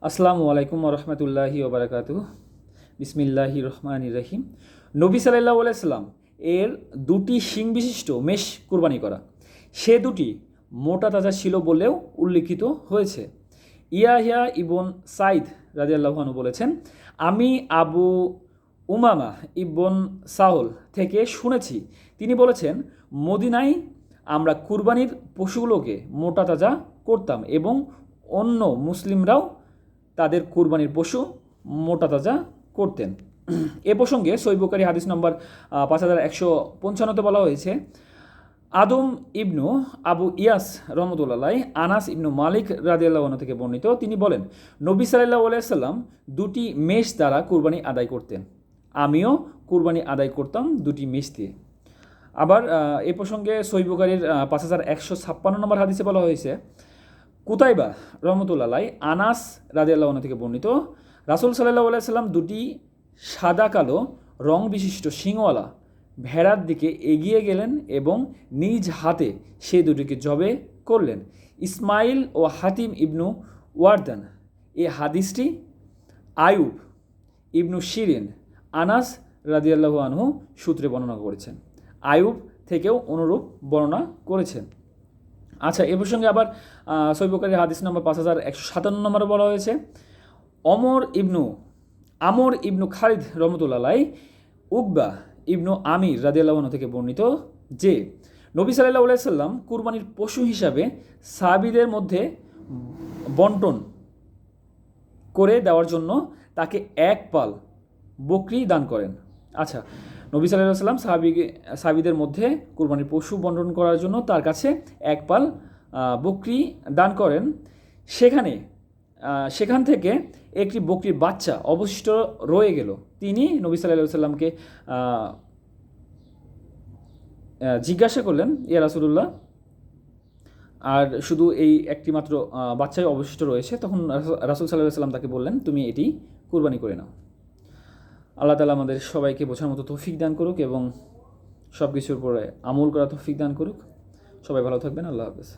আসসালামু আলাইকুম রহমতুল্লাহি ওবরাকাতুহ। বিসমিল্লাহির রহমানির রহিম। নবী সাল্লাল্লাহু আলাইহি সাল্লাম এর দুটি শিং বিশিষ্ট মেষ কুরবানি করা, সে দুটি মোটা তাজা ছিল বলেও উল্লিখিত হয়েছে। ইয়াহিয়া ইবন সাইদ রাদিয়াল্লাহু আনহু বলেছেন, আমি আবু উমামা ইবন সাউল থেকে শুনেছি, তিনি বলেছেন, মদিনায় আমরা কুরবানির পশুগুলোকে মোটা তাজা করতাম এবং অন্য মুসলিমরাও তাদের কুরবানির পশু মোটা তাজা করতেন। এ প্রসঙ্গে সহিহ বুখারী হাদিস নম্বর 5155-তে বলা হয়েছে, আদম ইবনু আবু ইয়াস রহমতুল্লাহ আনাস ইবনু মালিক রাদিয়াল্লাহু আনহু থেকে বর্ণিত, তিনি বলেন, নবী সাল্লাল্লাহু আলাইহি সাল্লাম দুটি মেষ দ্বারা কুরবানি আদায় করতেন, আমিও কুরবানি আদায় করতাম দুটি মেষ দিয়ে। আবার এ প্রসঙ্গে সহিহ বুখারীর 5156 নম্বর হাদিসে বলা হয়েছে, কুতাইবা রহমতুল্লাহ আনাস রাদিয়াল্লাহু আনহু থেকে বর্ণিত, রাসূল সাল্লাল্লাহু আলাইহি সাল্লাম দুটি সাদা কালো রং বিশিষ্ট শিংওয়ালা ভেড়ার দিকে এগিয়ে গেলেন এবং নিজ হাতে সে দুটিকে জবে করলেন। ইসমাইল ও হাতিম ইবনু ওয়ারদান এই হাদিসটি আয়ুব ইবনু শিরিন আনাস রাদিয়াল্লাহু আনহু সূত্রে বর্ণনা করেছেন। আয়ুব থেকেও অনুরূপ বর্ণনা করেছেন। আচ্ছা, এ প্রসঙ্গে আবার সহিহ বুখারীর হাদিস নম্বর 5157 নম্বরে বলা হয়েছে, আমর ইবনু খালিদ রহমতুল্লাহ উকবা ইবনু আমির রাদিয়াল্লাহু আনহু থেকে বর্ণিত যে, নবী সাল্লাল্লাহু আলাইহি সাল্লাম কুরবানির পশু হিসাবে সাহাবীদের মধ্যে বন্টন করে দেওয়ার জন্য তাকে এক পাল বকরি দান করেন। আচ্ছা, নবী সাল্লাল্লাহু আলাইহি সাল্লাম সাহাবীদের মধ্যে কুরবানির পশু বন্টন করার জন্য তার কাছে এক পাল বকরি দান করেন। সেখান থেকে একটি বকরির বাচ্চা অবশিষ্ট রয়ে গেল। তিনি নবী সাল্লাল্লাহু আলাইহি সাল্লামকে জিজ্ঞাসা করলেন, ইয়া রাসূলুল্লাহ, আর শুধু এই একটি মাত্র বাচ্চাই অবশিষ্ট রয়েছে। তখন রাসূল সাল্লাল্লাহু আলাইহি সাল্লাম তাকে বললেন, তুমি এটি কুরবানি করে নাও। আল্লাহ তাআলা আমাদের সবাইকে বোঝার মতো তৌফিক দান করুক এবং সব কিছুর উপরে আমল করা তৌফিক দান করুক। সবাই ভালো থাকবেন। আল্লাহ হাফেজ।